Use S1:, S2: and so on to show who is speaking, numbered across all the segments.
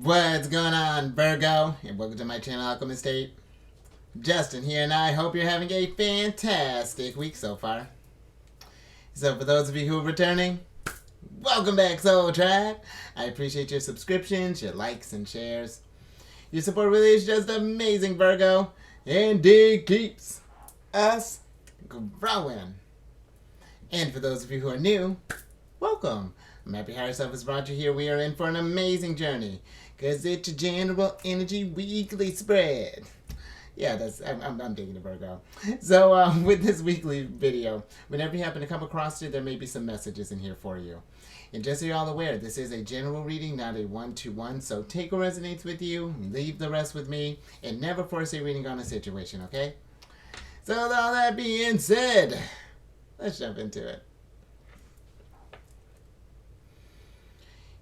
S1: What's going on, Virgo? And welcome to my channel, Alchemist. Justin here, and I hope you're having a fantastic week so far. So, for those of you who are returning, welcome back, Soul Tribe. I appreciate your subscriptions, your likes, and shares. Your support really is just amazing, Virgo, and it keeps us growing. And for those of you who are new, welcome. I'm happy Higher Self has brought you here. We are in for an amazing journey because it's a general energy weekly spread. Yeah, I'm digging the Virgo. So with this weekly video, whenever you happen to come across it, there may be some messages in here for you. And just so you're all aware, this is a general reading, not a one-to-one. So take what resonates with you, leave the rest with me, and never force a reading on a situation, okay? So with all that being said, let's jump into it.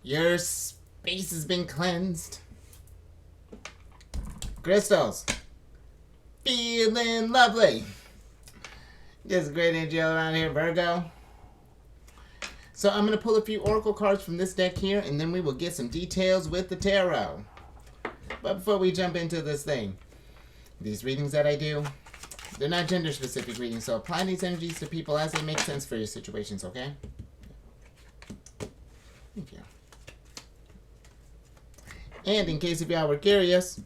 S1: Your space has been cleansed. Crystals. Feeling lovely. Just great energy all around here, Virgo. So I'm going to pull a few oracle cards from this deck here, and then we will get some details with the tarot. But before we jump into this thing, these readings that I do, they're not gender-specific readings, so apply these energies to people as they make sense for your situations, okay? Thank you. And in case if y'all were curious,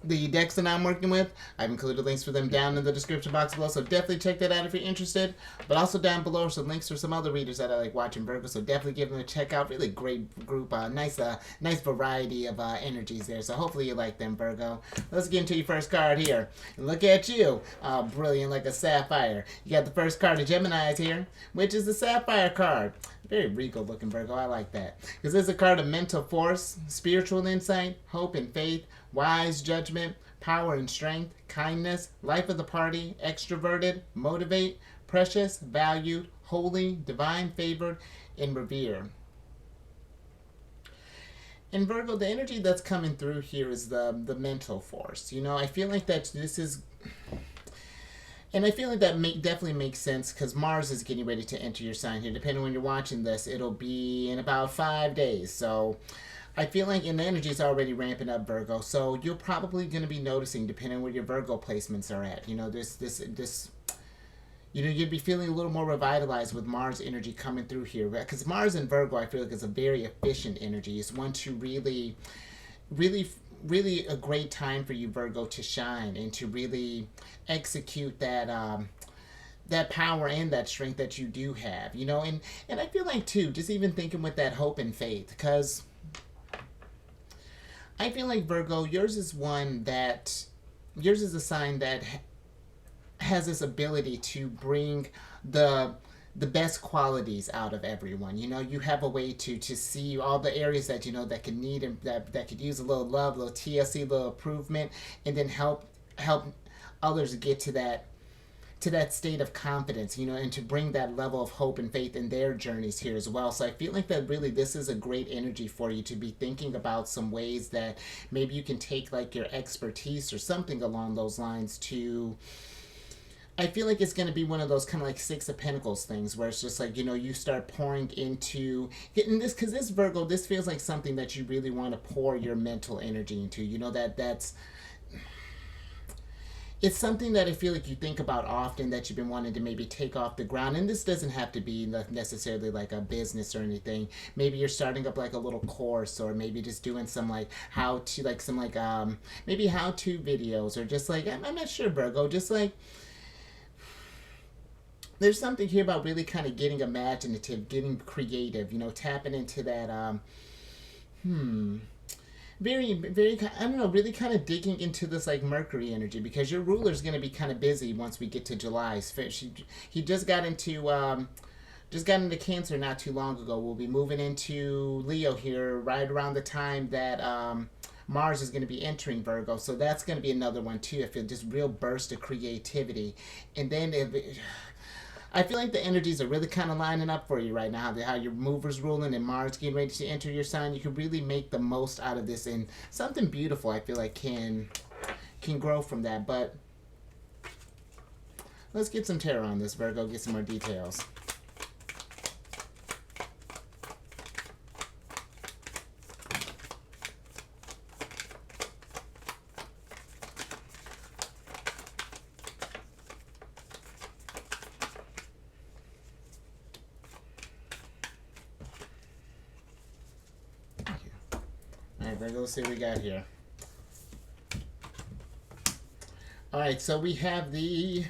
S1: the decks that I'm working with, I've included links for them down in the description box below, so definitely check that out if you're interested. But also down below are some links for some other readers that I like watching, Virgo, so definitely give them a check out. Really great group, nice variety of energies there, so hopefully you like them, Virgo. Let's get into your first card here. And look at you, brilliant like a sapphire. You got the first card of Gemini's here, which is the Sapphire card. Very regal looking, Virgo. I like that. Because this is a card of mental force, spiritual insight, hope and faith, wise judgment, power and strength, kindness, life of the party, extroverted, motivate, precious, valued, holy, divine, favored, and revered. And Virgo, the energy that's coming through here is the mental force. You know, I feel like that this is... And I feel like that definitely makes sense because Mars is getting ready to enter your sign here. Depending on when you're watching this, it'll be in about 5 days. So I feel like the energy is already ramping up, Virgo. So you're probably going to be noticing, depending on where your Virgo placements are at. You know, you know, you'd be feeling a little more revitalized with Mars energy coming through here. Because Mars in Virgo, I feel like is a very efficient energy. It's one to really a great time for you, Virgo, to shine and to really execute that that power and that strength that you do have, you know. And I feel like too, just even thinking with that hope and faith, because I feel like, Virgo, yours is a sign that has this ability to bring the best qualities out of everyone. You know, you have a way to see all the areas that, you know, that could need and that could use a little love, a little TLC, a little improvement, and then help others get to that state of confidence, you know, and to bring that level of hope and faith in their journeys here as well. So I feel like that really this is a great energy for you to be thinking about some ways that maybe you can take like your expertise or something along those lines to... I feel like it's going to be one of those kind of like Six of Pentacles things where it's just like, you know, you start pouring into getting this, because this, Virgo, this feels like something that you really want to pour your mental energy into. You know, it's something that I feel like you think about often that you've been wanting to maybe take off the ground. And this doesn't have to be necessarily like a business or anything. Maybe you're starting up like a little course, or maybe just doing some like maybe how-to videos, or just like, I'm not sure, Virgo, just like... There's something here about really kind of getting imaginative, getting creative, you know, tapping into that, very, I don't know, really kind of digging into this, like, Mercury energy, because your ruler's going to be kind of busy once we get to July. He just got into Cancer not too long ago. We'll be moving into Leo here right around the time that, Mars is going to be entering Virgo, so that's going to be another one, too. I feel just real burst of creativity. And then... I feel like the energies are really kind of lining up for you right now. How your mover's ruling and Mars getting ready to enter your sign. You can really make the most out of this, and something beautiful I feel like can grow from that. But let's get some tarot on this, Virgo. Get some more details. Alright, Virgo, let's see what we got here. Alright, so we have the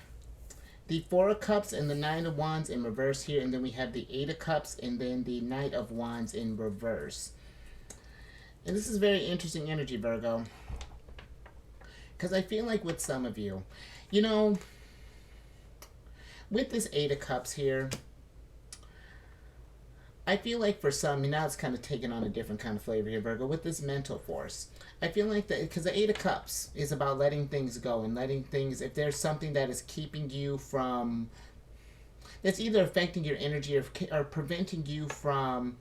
S1: Four of Cups and the Nine of Wands in reverse here, and then we have the Eight of Cups and then the Knight of Wands in reverse. And this is very interesting energy, Virgo. Because I feel like with some of you, you know, with this Eight of Cups here, I feel like for some, now it's kind of taking on a different kind of flavor here, Virgo, with this mental force. I feel like that, because the Eight of Cups is about letting things go and letting things, if there's something that is keeping you from, that's either affecting your energy or preventing you from,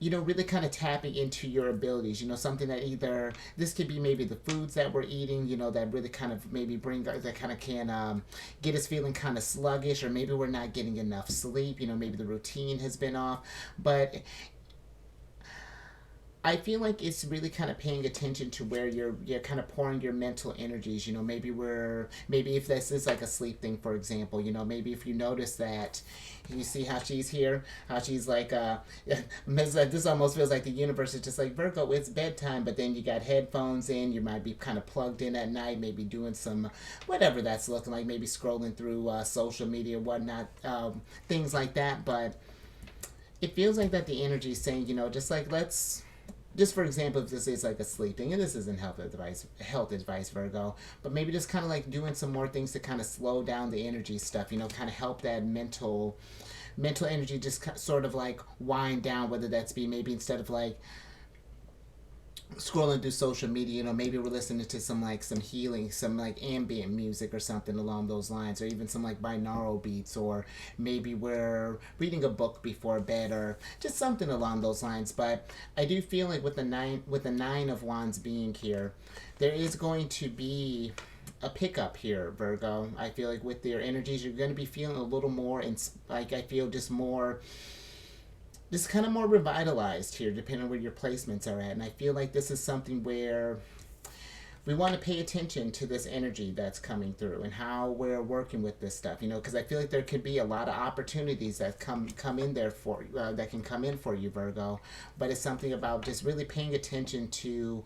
S1: you know, really kind of tapping into your abilities, you know, something that either, this could be maybe the foods that we're eating, you know, that really kind of maybe that kind of can get us feeling kind of sluggish, or maybe we're not getting enough sleep, you know, maybe the routine has been off, but I feel like it's really kind of paying attention to where you're kind of pouring your mental energies. You know, maybe if this is like a sleep thing, for example, you know, maybe if you notice that, you see how she's here, how she's like, this almost feels like the universe is just like, Virgo, it's bedtime, but then you got headphones in, you might be kind of plugged in at night, maybe doing some, whatever that's looking like, maybe scrolling through social media, whatnot, things like that, but it feels like that the energy is saying, you know, just like, just for example, if this is like a sleeping, and this isn't health advice, Virgo, but maybe just kind of like doing some more things to kind of slow down the energy stuff, you know, kind of help that mental energy just sort of like wind down, whether that's be maybe instead of like scrolling through social media, you know, maybe we're listening to some healing, some like ambient music or something along those lines, or even some like binaural beats, or maybe we're reading a book before bed, or just something along those lines. But I do feel like with the nine of Wands being here, there is going to be a pickup here, Virgo. I feel like with your energies, you're going to be feeling a little more, I feel just kind of more revitalized here, depending on where your placements are at. And I feel like this is something where we want to pay attention to this energy that's coming through and how we're working with this stuff, you know, because I feel like there could be a lot of opportunities that come in there for you, that can come in for you, Virgo. But it's something about just really paying attention to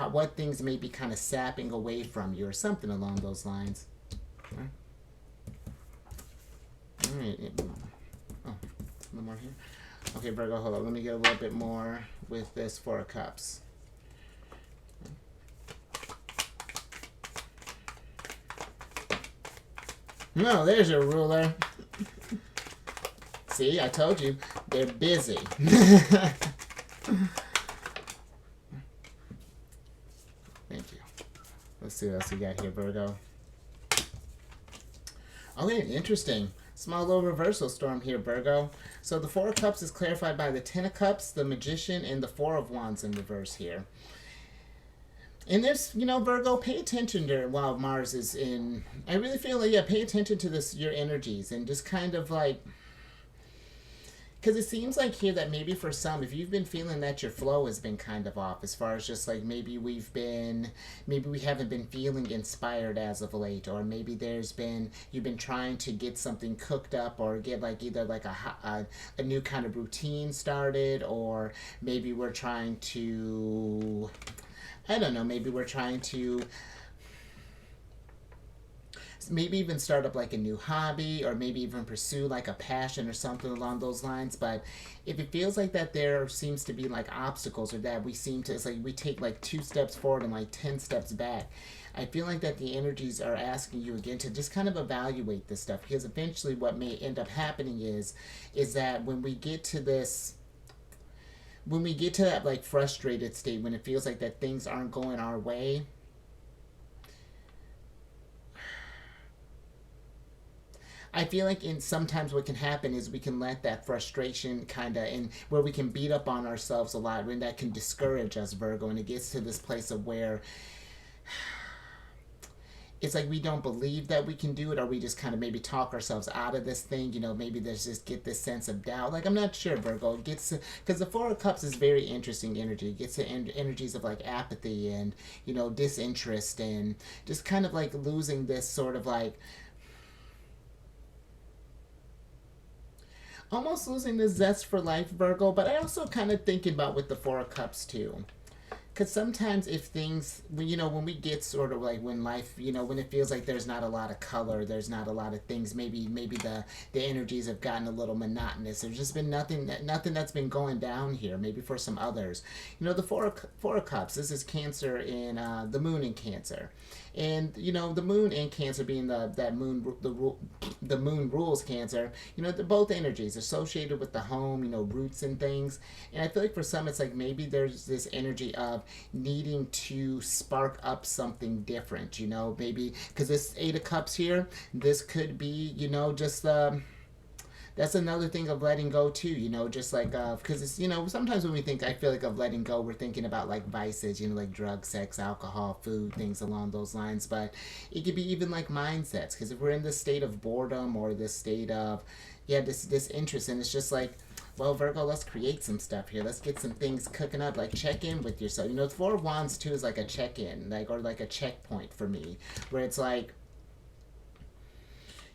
S1: what things may be kind of sapping away from you, or something along those lines. All right. Oh, a little more here. Okay, Virgo, hold on. Let me get a little bit more with this Four of Cups. No, there's your ruler. See, I told you. They're busy. Thank you. Let's see what else we got here, Virgo. Okay, interesting. Small little reversal storm here, Virgo. So the Four of Cups is clarified by the Ten of Cups, the Magician, and the Four of Wands in reverse here. And there's, you know, Virgo, pay attention to while Mars is in. I really feel like, yeah, pay attention to your energies, and just kind of like, because it seems like here that maybe for some, if you've been feeling that your flow has been kind of off, as far as just like maybe we haven't been feeling inspired as of late, or maybe you've been trying to get something cooked up, or get like either like a new kind of routine started, or maybe we're trying to, I don't know, maybe we're trying to maybe even start up like a new hobby, or maybe even pursue like a passion or something along those lines. But if it feels like that there seems to be like obstacles, or that it's like we take like 2 steps forward and like 10 steps back, I feel like that the energies are asking you again to just kind of evaluate this stuff, because eventually what may end up happening is that when we get to that like frustrated state, when it feels like that things aren't going our way, I feel like sometimes what can happen is we can let that frustration kind of, and where we can beat up on ourselves a lot, when that can discourage us, Virgo, and it gets to this place of where it's like we don't believe that we can do it, or we just kind of maybe talk ourselves out of this thing, you know, maybe there's just get this sense of doubt. Like, I'm not sure, Virgo. It gets, because the Four of Cups is very interesting energy. It gets to energies of like apathy and, you know, disinterest, and just kind of like losing this sort of like, almost losing the zest for life, Virgo. But I also kind of thinking about with the Four of Cups too, because sometimes if things, when we get sort of like when life, when it feels like there's not a lot of color, there's not a lot of things, maybe the energies have gotten a little monotonous. There's just been nothing that's been going down here. Maybe for some others, the four of cups. This is Cancer in the moon in Cancer, and the moon in Cancer being the moon rules Cancer. They're both energies associated with the home, roots and things. And I feel like for some, it's like maybe there's this energy of needing to spark up something different, maybe because this Eight of Cups here, this could be, just that's another thing of letting go too, just like because it's sometimes when we think, I feel like, of letting go, we're thinking about like vices, like drug, sex, alcohol, food, things along those lines. But it could be even like mindsets, because if we're in this state of boredom or this state of this interest, and it's just like, well, Virgo, let's create some stuff here. Let's get some things cooking up. Like, check in with yourself. The Four of Wands too is like a check-in, or like a checkpoint for me, where it's like,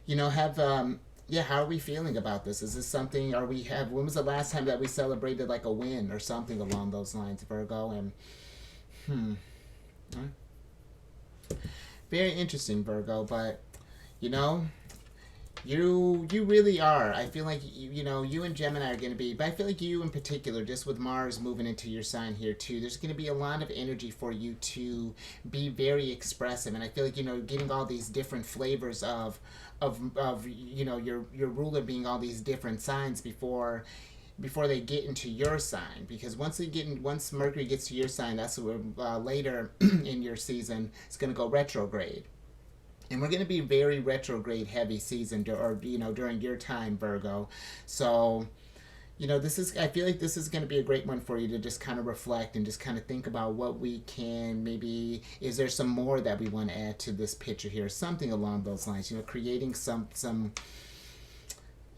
S1: how are we feeling about this? Is this something? When was the last time that we celebrated like a win or something along those lines, Virgo? And very interesting, Virgo. But you really are. I feel like you and Gemini are going to be, but I feel like you in particular, just with Mars moving into your sign here too, there's going to be a lot of energy for you to be very expressive. And I feel like getting all these different flavors of your ruler being all these different signs before they get into your sign, because once Mercury gets to your sign, that's where later in your season it's going to go retrograde. And we're going to be very retrograde heavy season, during your time, Virgo. So, I feel like this is going to be a great one for you to just kind of reflect and just kind of think about what we can, maybe, is there some more that we want to add to this picture here? Something along those lines, creating some,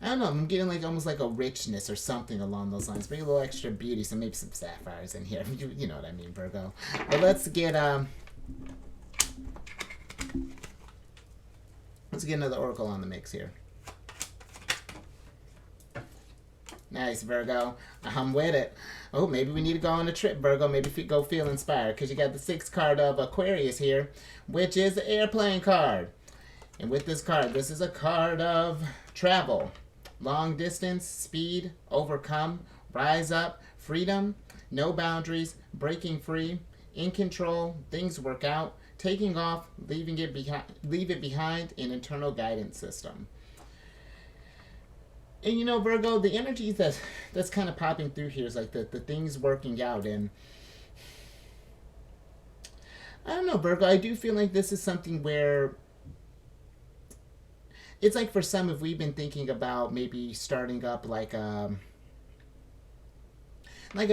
S1: I don't know, I'm getting like almost like a richness or something along those lines. Maybe a little extra beauty, so maybe some sapphires in here. You know what I mean, Virgo. But let's get another oracle on the mix here. Nice, Virgo. I'm with it. Oh, maybe we need to go on a trip, Virgo. Maybe go feel inspired, because you got the 6th card of Aquarius here, which is the airplane card. And with this card, this is a card of travel, long distance, speed, overcome, rise up, freedom, no boundaries, breaking free, in control, things work out, taking off, leave it behind, an internal guidance system. And Virgo, the energy that's kind of popping through here is like the things working out. And I don't know, Virgo, I do feel like this is something where it's like, for some, if we've been thinking about maybe starting up like a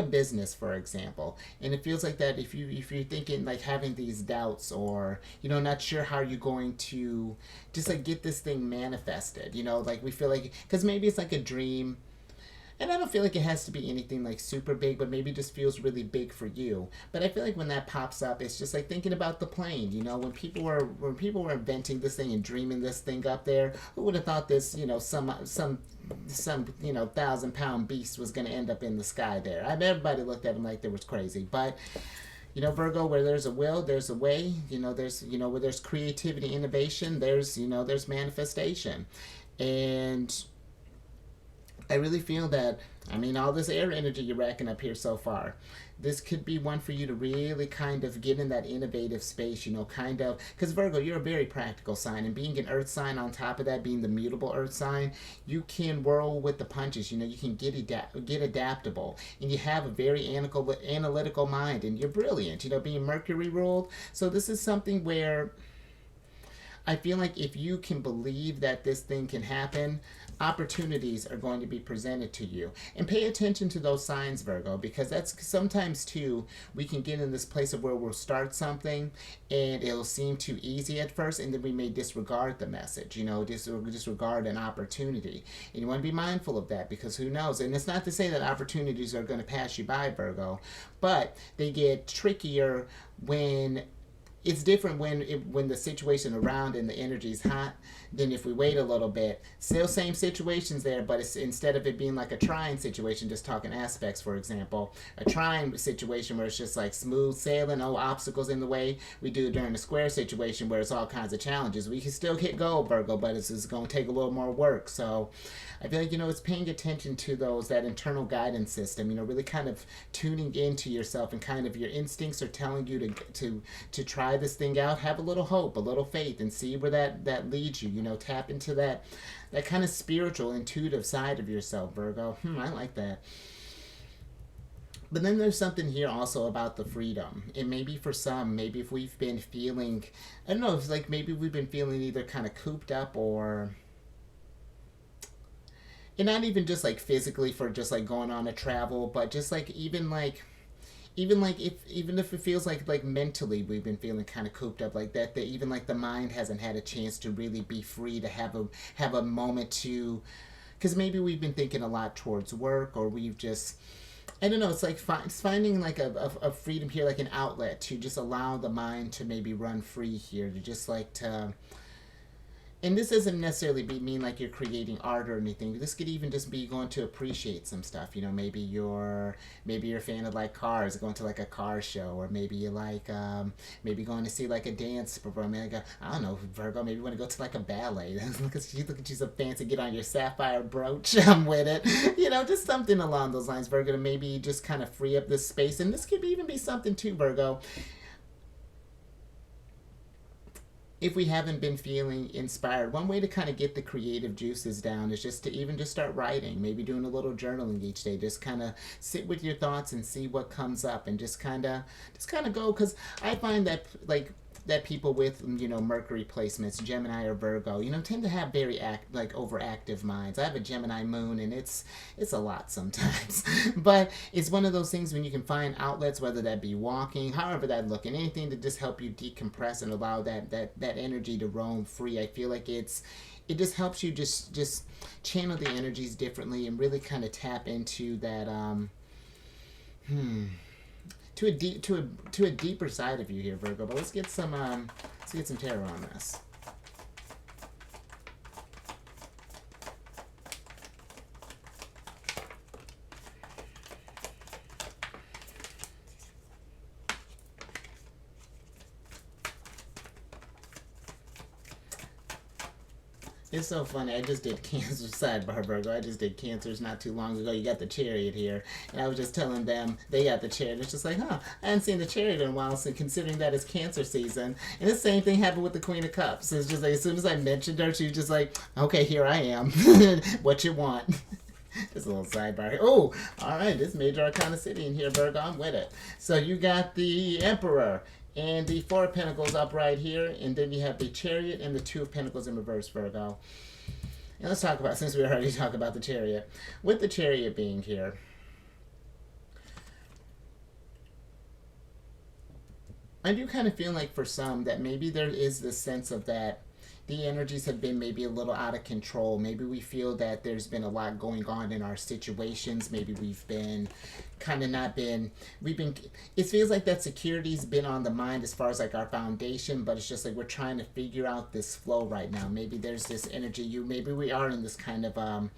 S1: business, for example, and it feels like that if you're thinking like having these doubts, or not sure how you're going to just like get this thing manifested, like we feel like, because maybe it's like a dream. And I don't feel like it has to be anything like super big, but maybe it just feels really big for you. But I feel like when that pops up, it's just like thinking about the plane. When people were inventing this thing and dreaming this thing up there, who would have thought this, some 1,000-pound beast was going to end up in the sky there? Everybody looked at him like they was crazy. But Virgo, where there's a will, there's a way. There's where there's creativity, innovation, there's manifestation. And I really feel that, all this air energy you're racking up here so far, this could be one for you to really kind of get in that innovative space, because Virgo, you're a very practical sign, and being an earth sign on top of that, being the mutable earth sign, you can whirl with the punches, you can get adaptable, and you have a very analytical mind, and you're brilliant, being Mercury ruled. So this is something where I feel like if you can believe that this thing can happen, opportunities are going to be presented to you. And pay attention to those signs, Virgo, because that's sometimes too, we can get in this place of where we'll start something and it'll seem too easy at first, and then we may disregard the message, disregard an opportunity. And you want to be mindful of that, because who knows? And it's not to say that opportunities are going to pass you by, Virgo, but they get trickier when it's different when the situation around and the energy is hot than if we wait a little bit. Still same situations there, but it's, instead of it being like a trine situation, just talking aspects, for example, a trine situation where it's just like smooth sailing, no obstacles in the way, we do it during a square situation where it's all kinds of challenges. We can still hit goal, Virgo, but it's just going to take a little more work. So I feel like, it's paying attention to that internal guidance system, really kind of tuning into yourself, and kind of your instincts are telling you to try this thing out. Have a little hope, a little faith, and see where that leads you. Tap into that kind of spiritual, intuitive side of yourself, Virgo. I like that. But then there's something here also about the freedom. And maybe for some, maybe if we've been feeling, I don't know, it's like maybe we've been feeling either kind of cooped up, or, and not even just like physically for just like going on a travel, but just like even if it feels like mentally we've been feeling kind of cooped up like that even like the mind hasn't had a chance to really be free to have a moment to, because maybe we've been thinking a lot towards work, or we've just, I don't know, it's like it's finding like a freedom here, like an outlet to just allow the mind to maybe run free here, to just like to, and this doesn't necessarily mean like you're creating art or anything. This could even just be going to appreciate some stuff. Maybe you're a fan of like cars, going to like a car show, or maybe you like maybe going to see like a dance performance. Like I don't know, Virgo. Maybe you want to go to like a ballet. look at you, so fancy. Get on your sapphire brooch. I'm with it. Just something along those lines, Virgo. To maybe just kind of free up this space, and this could even be something too, Virgo. If we haven't been feeling inspired, one way to kind of get the creative juices down is just to even just start writing, maybe doing a little journaling each day. Just kind of sit with your thoughts and see what comes up, and just kind of go, because I find that that people with Mercury placements, Gemini or Virgo, tend to have very overactive minds. I have a Gemini moon, and it's a lot sometimes. But it's one of those things when you can find outlets, whether that be walking, however that look, and anything to just help you decompress and allow that energy to roam free. I feel like it just helps you just channel the energies differently, and really kind of tap into that to a deeper side of you here, Virgo. But let's get some tarot on this. It's so funny. I just did Cancer, sidebar, Virgo. I just did Cancers not too long ago. You got the Chariot here. And I was just telling them they got the Chariot. It's just like, I hadn't seen the Chariot in a while, so considering that it's Cancer season. And the same thing happened with the Queen of Cups. It's just like, as soon as I mentioned her, she was just like, okay, here I am. What you want? Just a little sidebar here. Oh, all right. This Major Arcana City in here, Virgo. I'm with it. So you got the Emperor and the Four of Pentacles up right here, and then you have the Chariot and the Two of Pentacles in reverse, Virgo. And let's talk about, since we already talked about the Chariot, with the Chariot being here, I do kind of feel like for some that maybe there is this sense of that the energies have been maybe a little out of control. Maybe we feel that there's been a lot going on in our situations. Maybe we've been it feels like that security's been on the mind as far as like our foundation, but it's just like we're trying to figure out this flow right now. Maybe there's this energy, maybe we are in this kind of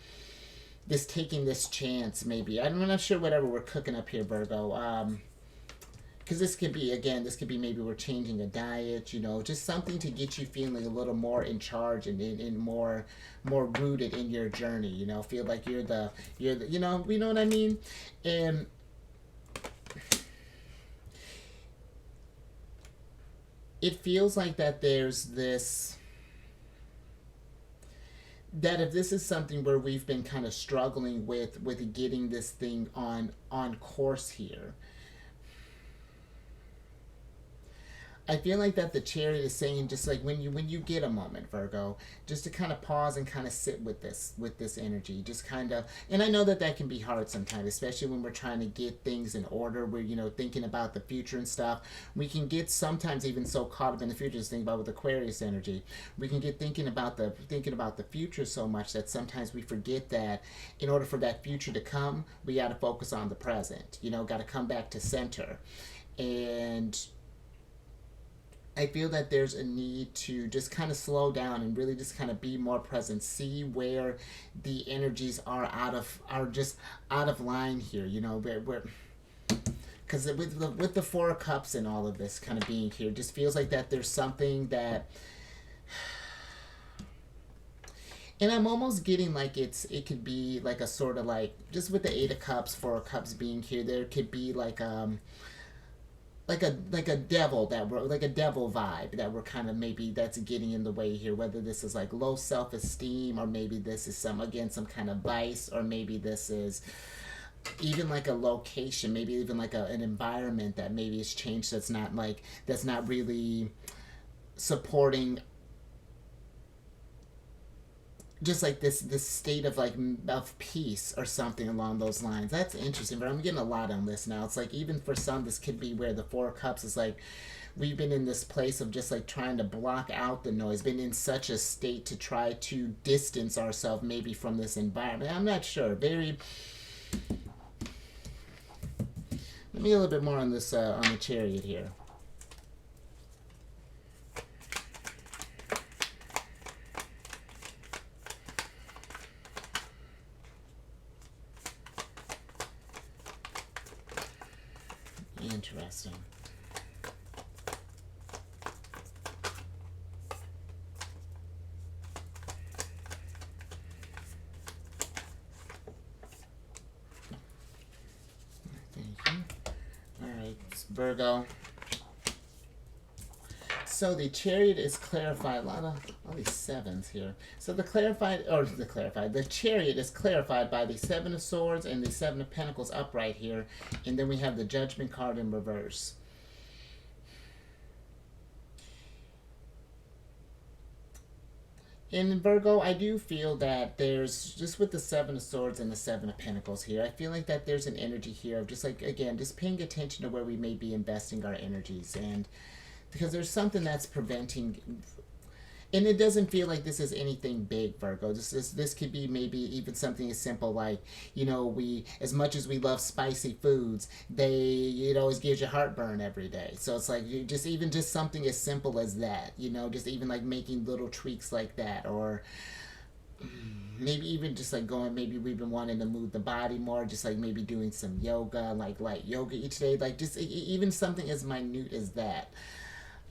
S1: this taking this chance. Maybe I'm not sure whatever we're cooking up here, Virgo. Because this could be maybe we're changing a diet, just something to get you feeling a little more in charge and more rooted in your journey, feel like you're the you know what I mean? And it feels like that there's this, that if this is something where we've been kind of struggling with getting this thing on course here, I feel like that the Chariot is saying, just like when you get a moment, Virgo, just to kind of pause and kind of sit with this energy, just kind of, and I know that can be hard sometimes, especially when we're trying to get things in order. We're thinking about the future and stuff. We can get sometimes even so caught up in the future. Just think about with Aquarius energy, we can get thinking about the future so much that sometimes we forget that in order for that future to come, we got to focus on the present. Got to come back to center, and I feel that there's a need to just kind of slow down and really just kind of be more present, see where the energies are just out of line here. You know, where because with the Four of Cups and all of this kind of being here, just feels like that there's something that, and I'm almost getting like it could be like a sort of like, just with the Eight of Cups, Four of Cups being here, there could be like a devil that we're like a devil vibe that we're kind of, maybe that's getting in the way here, whether this is like low self-esteem, or maybe this is some kind of vice, or maybe this is even like a location, maybe even like an environment that maybe has changed, that's not really supporting just like this state of like of peace or something along those lines. That's interesting, but I'm getting a lot on this now. It's like, even for some, this could be where the Four of Cups is like, we've been in this place of just like trying to block out the noise, been in such a state to try to distance ourselves maybe from this environment. I'm not sure. Very, let me get a little bit more on this on the Chariot here. Interesting. Thank you. All right, Virgo. So the Chariot is clarified. A lot of all these sevens here. So the Chariot is clarified by the Seven of Swords and the Seven of Pentacles upright here, and then we have the Judgment card in reverse. In Virgo, I do feel that there's, just with the Seven of Swords and the Seven of Pentacles here, I feel like that there's an energy here of just like, again, just paying attention to where we may be investing our energies, and because there's something that's preventing, and it doesn't feel like this is anything big, Virgo. This could be maybe even something as simple like, you know, we, as much as we love spicy foods, it always gives you heartburn every day. So it's like, you just, even just something as simple as that, you know, just even like making little tweaks like that, or maybe even just like going, maybe we've been wanting to move the body more, just like maybe doing some yoga, like light yoga each day, like just even something as minute as that.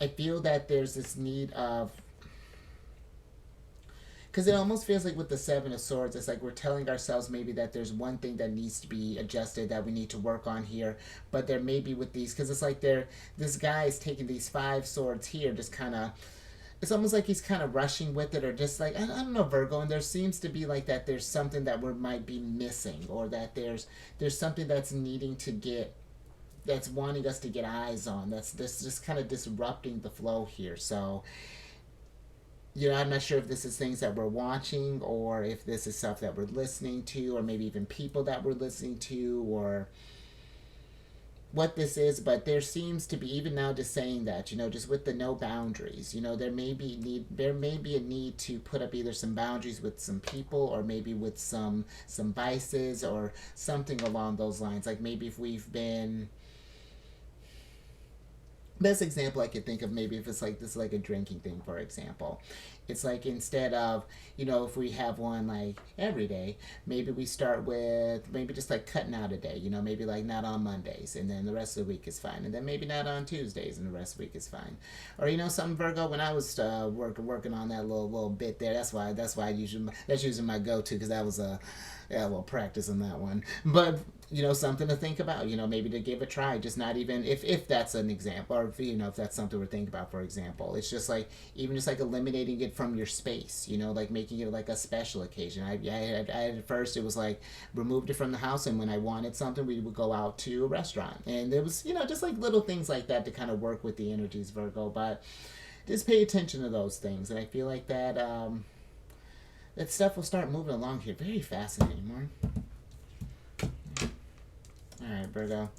S1: I feel that there's this need of, because it almost feels like with the Seven of Swords, it's like we're telling ourselves maybe that there's one thing that needs to be adjusted, that we need to work on here, but there may be with these, because it's like this guy is taking these Five Swords here, just kind of, it's almost like he's kind of rushing with it, or just like, I don't know, Virgo, and there seems to be like that there's something that we might be missing, or that there's something that's needing to get, that's wanting us to get eyes on, that's this just kind of disrupting the flow here. So, you know, I'm not sure if this is things that we're watching, or if this is stuff that we're listening to, or maybe even people that we're listening to, or what this is, but there seems to be, even now just saying that, you know, just with the no boundaries, you know, there may be a need to put up either some boundaries with some people, or maybe with some vices, or something along those lines. Like maybe if we've been, best example I could think of, maybe if it's like this, like a drinking thing, for example. It's like, instead of, you know, if we have one like every day, maybe we start with maybe just like cutting out a day, you know, maybe like not on Mondays, and then the rest of the week is fine, and then maybe not on Tuesdays, and the rest of the week is fine. Or, you know, some Virgo, when I was working on that little bit there, that's why that's usually my go-to, because that was a little practice on that one. But, you know, something to think about, you know, maybe to give a try, just not even, if that's an example, or if, you know, if that's something we're thinking about, for example. It's just like, even just like eliminating it from your space, you know, like making it like a special occasion. I at first, it was like, removed it from the house, and when I wanted something, we would go out to a restaurant, and it was, you know, just like little things like that to kind of work with the energies, Virgo. But just pay attention to those things, and I feel like that that stuff will start moving along here. Very fascinating, Mark. All right, Virgo.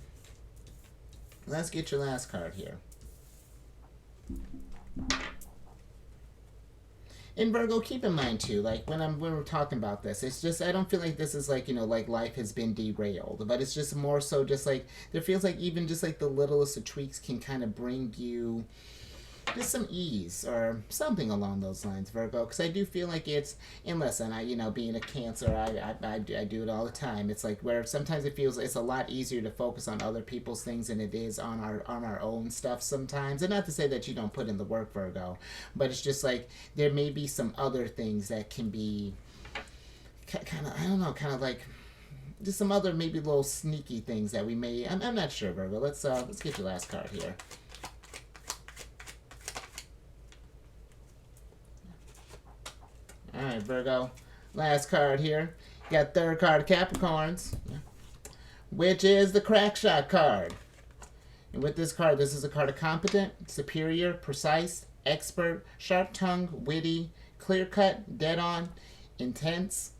S1: Let's get your last card here. And Virgo, keep in mind too, like when we're talking about this, it's just, I don't feel like this is like, you know, like life has been derailed, but it's just more so just like, there feels like even just like the littlest of tweaks can kind of bring you just some ease or something along those lines, Virgo. Because I do feel like it's, and listen, being a Cancer, I do it all the time. It's like where sometimes it feels it's a lot easier to focus on other people's things than it is on our own stuff sometimes. And not to say that you don't put in the work, Virgo, but it's just like there may be some other things that can be kind of, I don't know, kind of like just some other maybe little sneaky things that we may. I'm not sure, Virgo. Let's get your last card here. All right, Virgo. Last card here. You got third card of Capricorns, which is the crack shot card. And with this card, this is a card of competent, superior, precise, expert, sharp tongue, witty, clear cut, dead on, intense,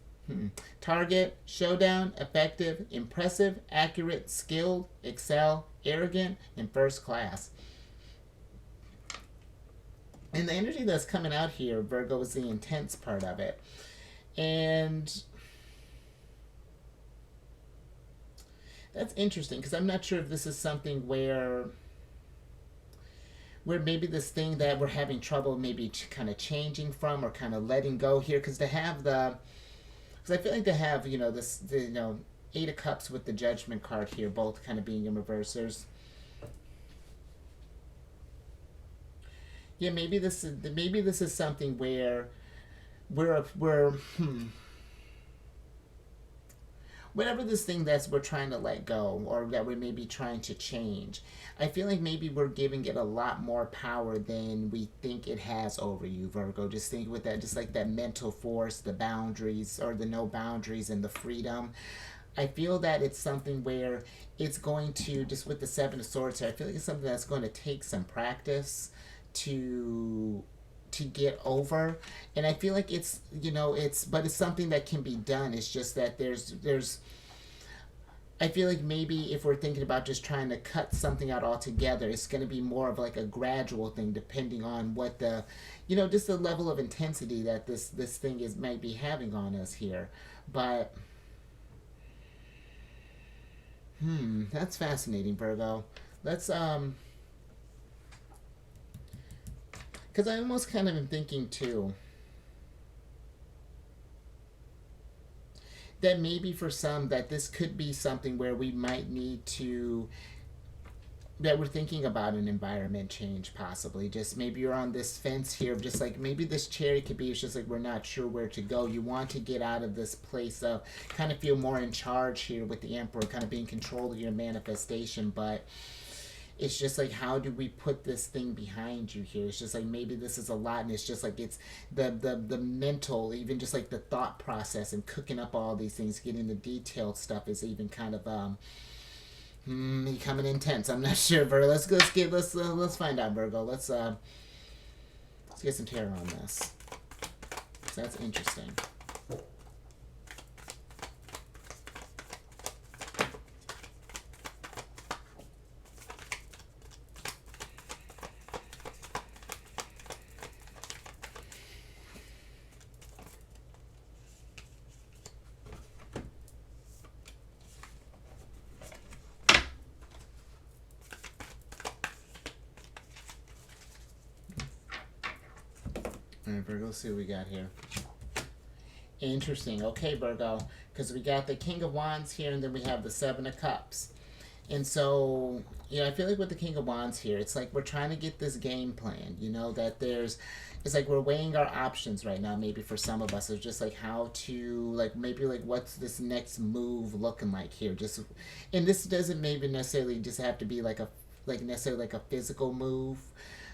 S1: target, showdown, effective, impressive, accurate, skilled, excel, arrogant, and first class. And the energy that's coming out here, Virgo, is the intense part of it. And that's interesting because I'm not sure if this is something where maybe this thing that we're having trouble maybe kind of changing from or kind of letting go here, because to have because I feel like to have this Eight of Cups with the Judgment card here, both kind of being in reverse. Maybe this is something where we're whatever this thing that's we're trying to let go or that we may be trying to change. I feel like maybe we're giving it a lot more power than we think it has over you, Virgo. Just think with that, just like that mental force, the boundaries or the no boundaries and the freedom. I feel that it's something where it's going to, just with the Seven of Swords here, I feel like it's something that's going to take some practice to get over. And I feel like it's something that can be done. It's just that there's I feel like maybe if we're thinking about just trying to cut something out altogether, it's going to be more of like a gradual thing depending on what the just the level of intensity that this thing might be having on us here. But that's fascinating, Virgo. Let's because I almost kind of am thinking too that maybe for some that this could be something where we might need to, that we're thinking about an environment change possibly. Just maybe you're on this fence here of just like maybe this cherry could be, it's just like we're not sure where to go. You want to get out of this place of kind of feel more in charge here with the Emperor, kind of being in control of your manifestation, but it's just like, how do we put this thing behind you here? It's just like maybe this is a lot, and it's just like it's the mental, even just like the thought process and cooking up all these things, getting the detailed stuff is even kind of becoming intense. I'm not sure, Virgo. Let's find out, Virgo. Let's get some tarot on this. So that's interesting. Alright, Virgo, let's see what we got here. Interesting. Okay, Virgo, because we got the King of Wands here, and then we have the Seven of Cups. And so, I feel like with the King of Wands here, it's like we're trying to get this game plan, that it's like we're weighing our options right now, maybe for some of us. It's just like how to, like, maybe like what's this next move looking like here? Just, and this doesn't maybe necessarily just have to be like necessarily like a physical move,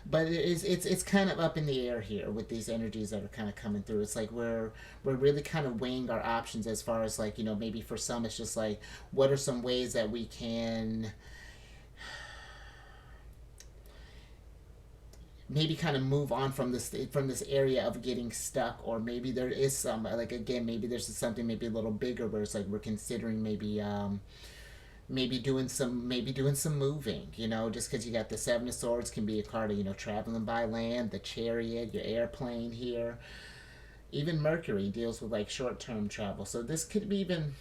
S1: but it's kind of up in the air here with these energies that are kind of coming through. It's like we're really kind of weighing our options as far as like, maybe for some it's just like, what are some ways that we can maybe kind of move on from this area of getting stuck, or maybe there is some, like, again, maybe there's something maybe a little bigger where it's like we're considering maybe doing some moving, just because you got the Seven of Swords can be a card of traveling by land, the Chariot, your airplane here. Even Mercury deals with like short-term travel, so this could be even,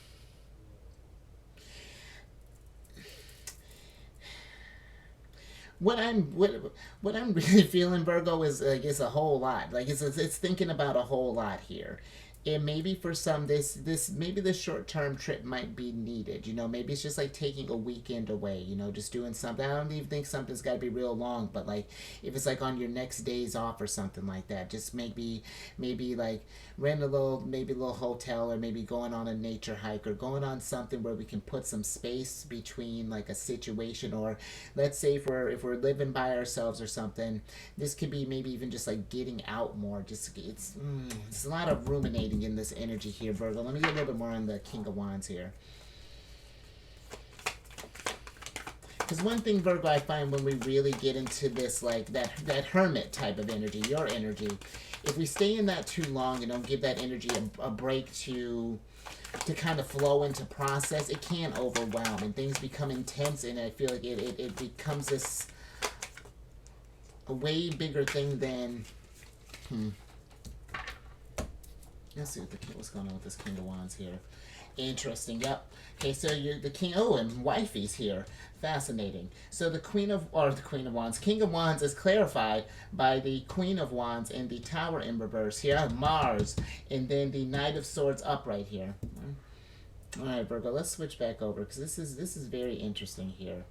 S1: What I'm really feeling, Virgo, is like it's a whole lot. Like it's thinking about a whole lot here. And maybe for some, this maybe this short term trip might be needed. You know, maybe it's just like taking a weekend away. You know, just doing something. I don't even think something's got to be real long, but like if it's like on your next days off or something like that, just maybe like rent a little maybe a little hotel, or maybe going on a nature hike, or going on something where we can put some space between like a situation. Or let's say if we're living by ourselves or something, this could be maybe even just like getting out more. Just it's a lot of ruminating in this energy here, Virgo. Let me get a little bit more on the King of Wands here. Because one thing, Virgo, I find when we really get into this, like that hermit type of energy, your energy, if we stay in that too long and don't give that energy a break to kind of flow into process, it can overwhelm and things become intense, and I feel like it becomes this a way bigger thing than let's see what's going on with this King of Wands here. Interesting. Yep. Okay, so you're the king. Oh, and wifey's here. Fascinating. So the Queen of Wands, King of Wands is clarified by the Queen of Wands in the Tower in reverse here, Mars, and then the Knight of Swords upright here. All right, Virgo. Let's switch back over because this is very interesting here.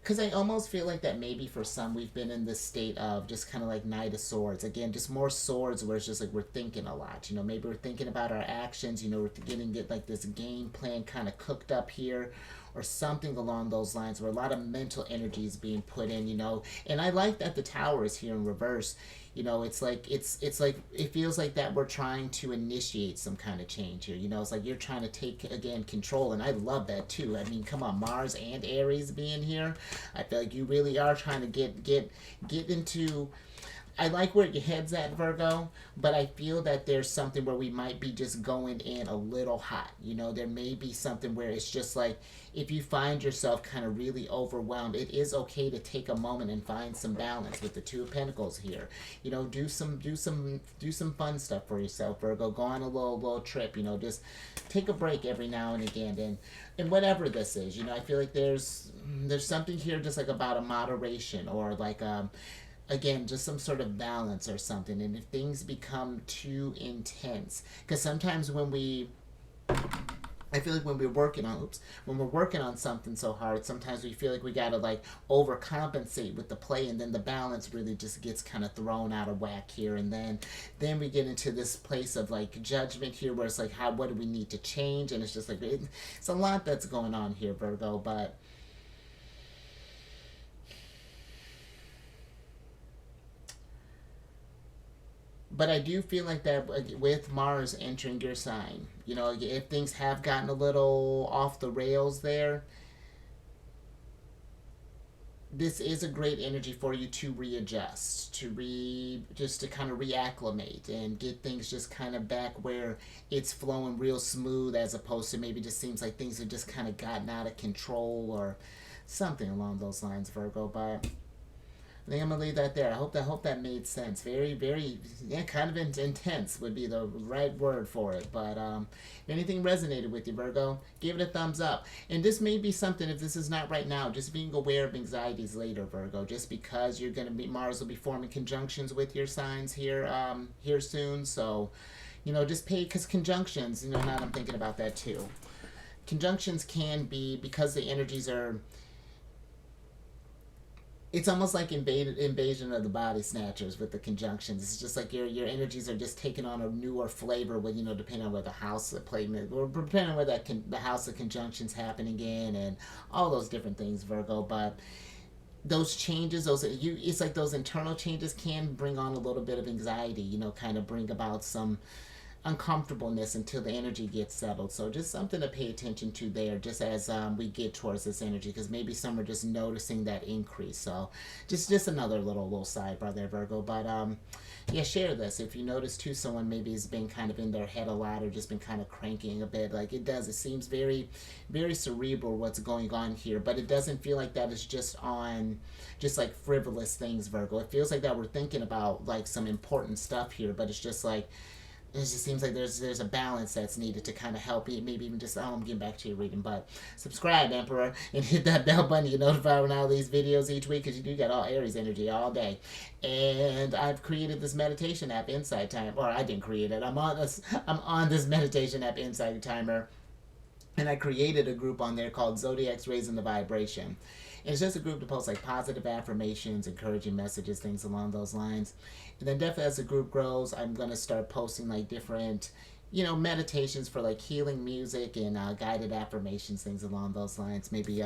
S1: Because I almost feel like that maybe for some we've been in this state of just kind of like Knight of Swords. Again, just more swords where it's just like we're thinking a lot. You know, maybe we're thinking about our actions. You know, we're getting like this game plan kind of cooked up here, or something along those lines, where a lot of mental energy is being put in. You know, and I like that the Tower is here in reverse. You know, it's like it feels like that we're trying to initiate some kind of change here. You know, it's like you're trying to take again control, and I love that too. I mean, come on, Mars and Aries being here, I feel like you really are trying to get into. I like where your head's at, Virgo, but I feel that there's something where we might be just going in a little hot. You know, there may be something where it's just like if you find yourself kind of really overwhelmed, it is okay to take a moment and find some balance with the Two of Pentacles here. You know, do some fun stuff for yourself, Virgo. Go on a little trip. You know, just take a break every now and again, and whatever this is. You know, I feel like there's something here just like about a moderation, or like again, just some sort of balance or something. And if things become too intense, because sometimes I feel like when we're working on something so hard, sometimes we feel like we gotta like overcompensate with the play, and then the balance really just gets kind of thrown out of whack here, and then we get into this place of like judgment here, where it's like what do we need to change, and it's just like it's a lot that's going on here, Virgo, But I do feel like that with Mars entering your sign, you know, if things have gotten a little off the rails there, this is a great energy for you to readjust, just to kind of reacclimate and get things just kind of back where it's flowing real smooth, as opposed to maybe just seems like things have just kind of gotten out of control or something along those lines, Virgo. But I think I'm gonna leave that there. I hope that made sense. Very, very, yeah, kind of intense would be the right word for it. But if anything resonated with you, Virgo, give it a thumbs up. And this may be something, if this is not right now, just being aware of anxieties later, Virgo. Just because Mars will be forming conjunctions with your signs here soon. So, you know, just because conjunctions, you know, now I'm thinking about that too. Conjunctions can be, because the energies are, it's almost like invasion of the body snatchers with the conjunctions. It's just like your energies are just taking on a newer flavor with, you know, depending on where the house of placement, or depending on where the house of conjunctions happening in, and all those different things, Virgo. But those changes, it's like those internal changes can bring on a little bit of anxiety, you know, kind of bring about some uncomfortableness until the energy gets settled. So just something to pay attention to there, just as we get towards this energy, because maybe some are just noticing that increase. So just another little sidebar there, Virgo. But yeah, share this if you notice too, someone maybe has been kind of in their head a lot, or just been kind of cranking a bit. Like it seems very, very cerebral what's going on here, but it doesn't feel like that is just like frivolous things, Virgo. It feels like that we're thinking about like some important stuff here, but it's just like it just seems like there's a balance that's needed to kind of help you. Maybe even just, I'm getting back to your reading, but subscribe, Emperor, and hit that bell button. You notified when all these videos each week, because you do get all Aries energy all day. And I've created this meditation app, Insight Time, or I didn't create it. I'm on this meditation app, Insight Timer, and I created a group on there called Zodiac's Raising the Vibration. And it's just a group to post like positive affirmations, encouraging messages, things along those lines. And then definitely as the group grows, I'm gonna start posting like different, meditations for like healing music and guided affirmations, things along those lines. Maybe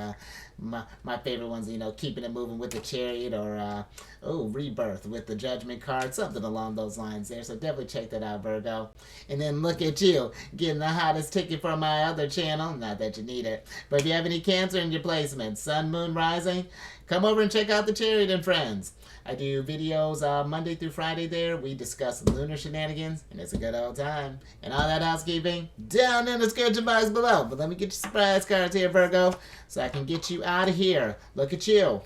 S1: my favorite ones, keeping it moving with the chariot, or rebirth with the judgment card, something along those lines there. So definitely check that out, Virgo. And then look at you, getting the hottest ticket from my other channel. Not that you need it, but if you have any Cancer in your placement, Sun, Moon, Rising, come over and check out the Chariot and Friends. I do videos Monday through Friday there. We discuss lunar shenanigans, and it's a good old time. And all that housekeeping down in the description box below. But let me get your surprise cards here, Virgo, so I can get you out of here. Look at you.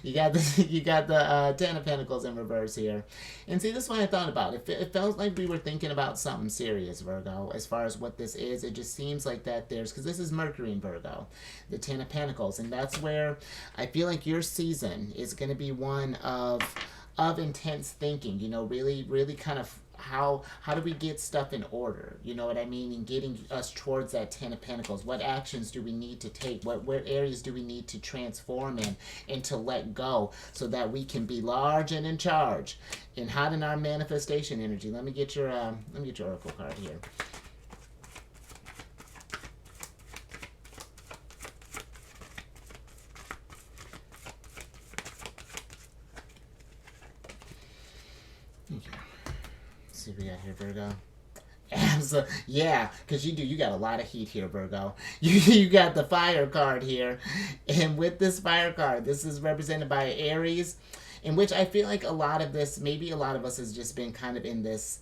S1: You got the Ten of Pentacles in reverse here. And see, this is what I thought about. It felt like we were thinking about something serious, Virgo, as far as what this is. It just seems like that because this is Mercury in Virgo, the Ten of Pentacles. And that's where I feel like your season is going to be one of intense thinking, really, really kind of how do we get stuff in order, you know what I mean, and getting us towards that Ten of Pentacles. What actions do we need to take? What areas do we need to transform in and to let go, so that we can be large and in charge and hot in our manifestation energy? Let me get your oracle card here. Okay. See what we got here, Virgo. So, yeah, because you got a lot of heat here, Virgo. You got the fire card here, and with this fire card, this is represented by Aries, in which I feel like a lot of this, maybe a lot of us has just been kind of in this,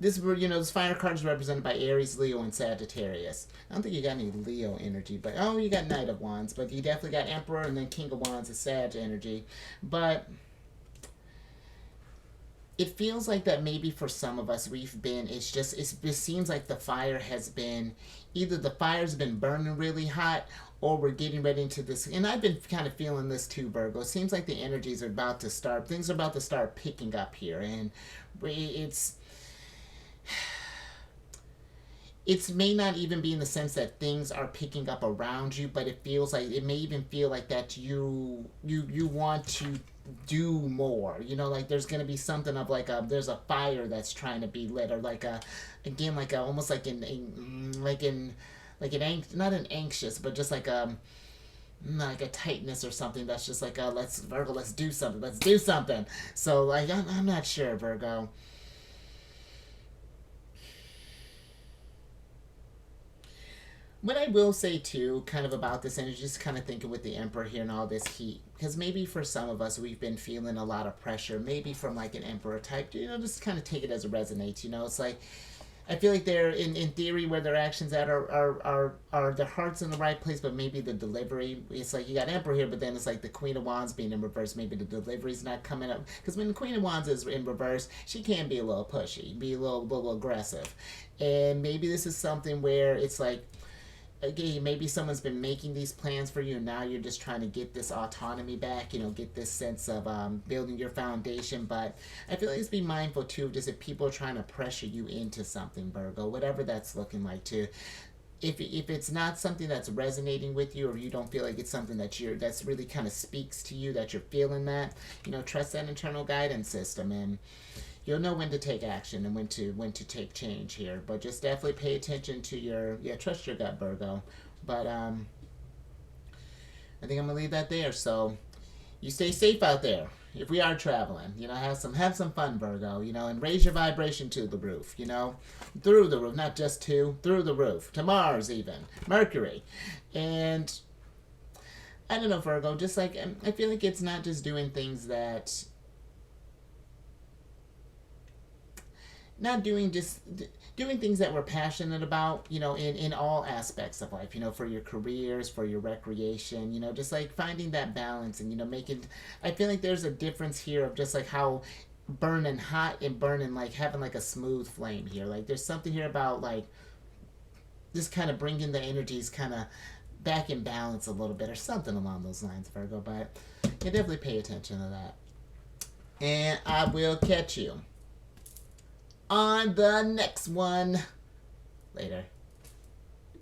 S1: this fire card is represented by Aries, Leo, and Sagittarius. I don't think you got any Leo energy, but you got Knight of Wands, but you definitely got Emperor, and then King of Wands is Sag energy, but it feels like that maybe for some of us we've been, it seems like the fire has been, either the fire's been burning really hot, or we're getting ready into this, and I've been kind of feeling this too, Virgo. It seems like the energies are about to start, things are about to start picking up here, and it may not even be in the sense that things are picking up around you, but it feels like, it may even feel like that you want to do more, like there's going to be something of like there's a fire that's trying to be lit, or like almost like not an anxious, but just like a tightness or something that's just like Virgo, let's do something. So like I'm not sure, Virgo. What I will say too, kind of about this energy, just kind of thinking with the Emperor here and all this heat, because maybe for some of us we've been feeling a lot of pressure, maybe from like an Emperor type, just kind of take it as it resonates, it's like, I feel like they're, in theory, where their actions at are their heart's in the right place, but maybe the delivery, it's like you got Emperor here, but then it's like the Queen of Wands being in reverse, maybe the delivery's not coming up, because when the Queen of Wands is in reverse, she can be a little pushy, be a little aggressive, and maybe this is something where it's like, again, maybe someone's been making these plans for you, and now you're just trying to get this autonomy back, get this sense of building your foundation. But I feel like just be mindful too of just if people are trying to pressure you into something, Virgo, whatever that's looking like too. If it's not something that's resonating with you, or you don't feel like it's something that's really kind of speaks to you, that you're feeling that, trust that internal guidance system, and you'll know when to take action and when to take change here. But just definitely pay attention to trust your gut, Virgo. But I think I'm gonna leave that there. So you stay safe out there. If we are traveling, have some fun, Virgo, and raise your vibration to the roof, through the roof, not just through the roof, to Mars even, Mercury. And I don't know, Virgo, just like, I feel like it's not just doing things that, not doing things that we're passionate about, in all aspects of life, for your careers, for your recreation, just like finding that balance and, making, I feel like there's a difference here of just like how burning hot and burning, like having like a smooth flame here. Like there's something here about like just kind of bringing the energies kind of back in balance a little bit or something along those lines, Virgo. But you definitely pay attention to that. And I will catch you on the next one. Later.